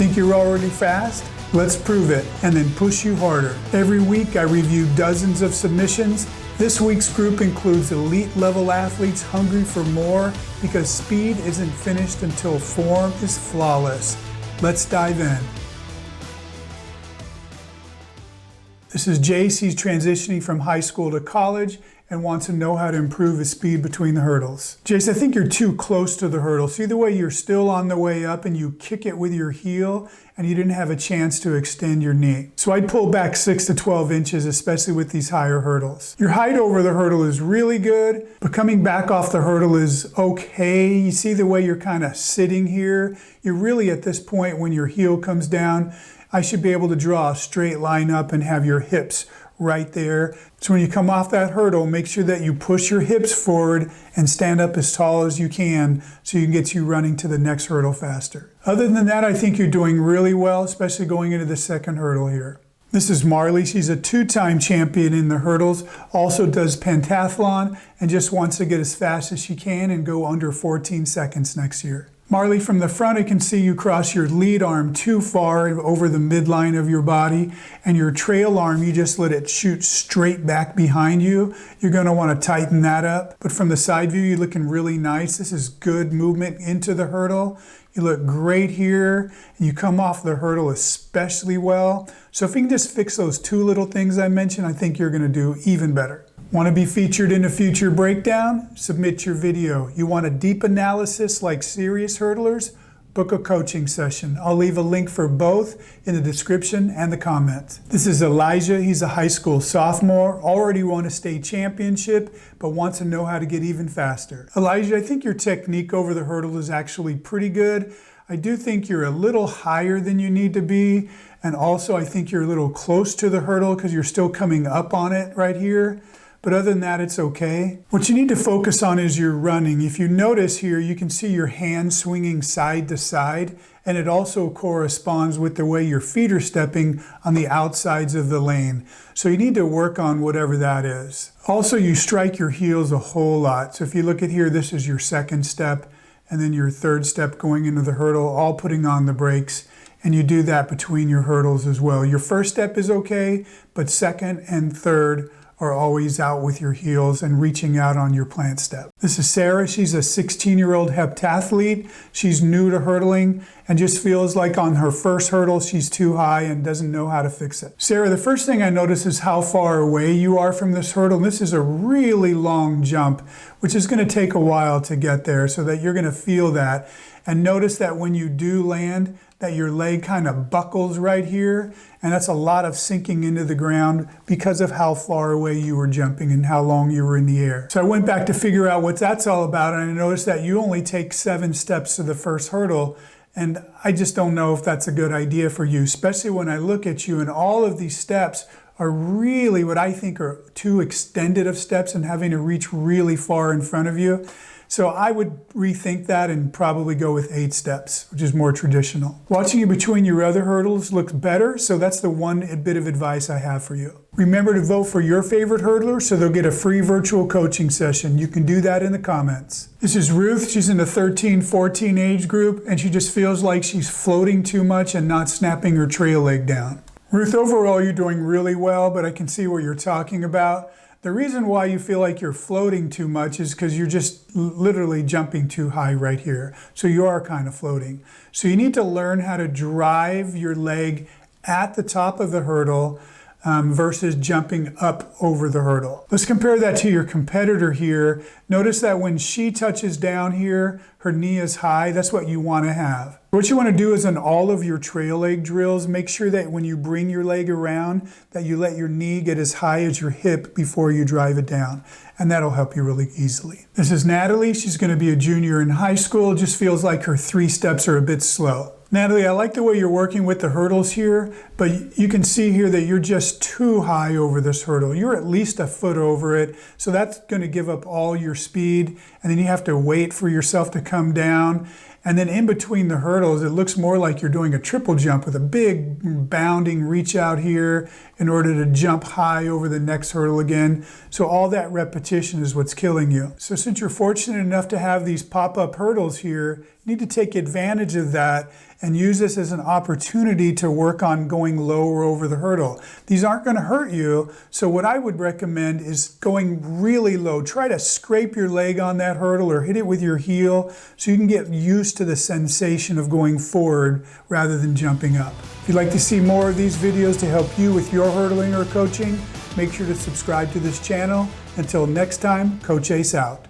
Think you're already fast? Let's prove it and then push you harder. Every week I review dozens of submissions. This week's group includes elite level athletes hungry for more because speed isn't finished until form is flawless. Let's dive in. This is Jace. He's transitioning from high school to college and wants to know how to improve his speed between the hurdles. Jace, I think you're too close to the hurdle. See the way you're still on the way up and you kick it with your heel and you didn't have a chance to extend your knee. So I'd pull back 6 to 12 inches, especially with these higher hurdles. Your height over the hurdle is really good, but coming back off the hurdle is okay. You see the way you're kind of sitting here? You're really at this point when your heel comes down, I should be able to draw a straight line up and have your hips right there. So when you come off that hurdle, make sure that you push your hips forward and stand up as tall as you can so you can get you running to the next hurdle faster. Other than that, I think you're doing really well, especially going into the second hurdle here. This is Marlee. She's a 2-time champion in the hurdles, also does pentathlon, and just wants to get as fast as she can and go under 14 seconds next year. Marlee, from the front, I can see you cross your lead arm too far over the midline of your body, and your trail arm, you just let it shoot straight back behind you. You're going to want to tighten that up. But from the side view, you're looking really nice. This is good movement into the hurdle. You look great here, and you come off the hurdle especially well. So if you can just fix those 2 little things I mentioned, I think you're going to do even better. Want to be featured in a future breakdown? Submit your video. You want a deep analysis like serious hurdlers? Book a coaching session. I'll leave a link for both in the description and the comments. This is Elijah. He's a high school sophomore, already won a state championship, but wants to know how to get even faster. Elijah, I think your technique over the hurdle is actually pretty good. I do think you're a little higher than you need to be, and also I think you're a little close to the hurdle because you're still coming up on it right here. But other than that, it's okay. What you need to focus on is your running. If you notice here, you can see your hands swinging side to side, and it also corresponds with the way your feet are stepping on the outsides of the lane. So you need to work on whatever that is. Also, you strike your heels a whole lot. So if you look at here, this is your second step, and then your third step going into the hurdle, all putting on the brakes. And you do that between your hurdles as well. Your first step is okay, but second and third are always out with your heels and reaching out on your plant step. This is Sarah. She's a 16-year-old heptathlete. She's new to hurdling and just feels like on her first hurdle she's too high and doesn't know how to fix it. Sarah, the first thing I notice is how far away you are from this hurdle. This is a really long jump, which is going to take a while to get there, so that you're going to feel that. And notice that when you do land, that your leg kind of buckles right here, and that's a lot of sinking into the ground because of how far away you were jumping and how long you were in the air. So I went back to figure out what that's all about, and I noticed that you only take 7 steps to the first hurdle, and I just don't know if that's a good idea for you, especially when I look at you and all of these steps are really what I think are too extended of steps and having to reach really far in front of you. So I would rethink that and probably go with 8 steps, which is more traditional. Watching you between your other hurdles looks better, so that's the one bit of advice I have for you. Remember to vote for your favorite hurdler so they'll get a free virtual coaching session. You can do that in the comments. This is Ruth. She's in the 13-14 age group, and she just feels like she's floating too much and not snapping her trail leg down. Ruth, overall you're doing really well, but I can see what you're talking about. The reason why you feel like you're floating too much is because you're just literally jumping too high right here. So you are kind of floating. So you need to learn how to drive your leg at the top of the hurdle versus jumping up over the hurdle. Let's compare that to your competitor here. Notice that when she touches down here, her knee is high. That's what you want to have. What you want to do is on all of your trail leg drills, make sure that when you bring your leg around, that you let your knee get as high as your hip before you drive it down. And that'll help you really easily. This is Natalie. She's going to be a junior in high school. It just feels like her 3 steps are a bit slow. Natalie, I like the way you're working with the hurdles here, but you can see here that you're just too high over this hurdle. You're at least a foot over it, so that's going to give up all your speed, and then you have to wait for yourself to come down. And then in between the hurdles, it looks more like you're doing a triple jump with a big bounding reach out here in order to jump high over the next hurdle again. So all that repetition is what's killing you. So since you're fortunate enough to have these pop-up hurdles here, you need to take advantage of that and use this as an opportunity to work on going lower over the hurdle. These aren't going to hurt you, so what I would recommend is going really low. Try to scrape your leg on that hurdle or hit it with your heel so you can get used to the sensation of going forward rather than jumping up. If you'd like to see more of these videos to help you with your hurdling or coaching, make sure to subscribe to this channel. Until next time, Coach Jace out.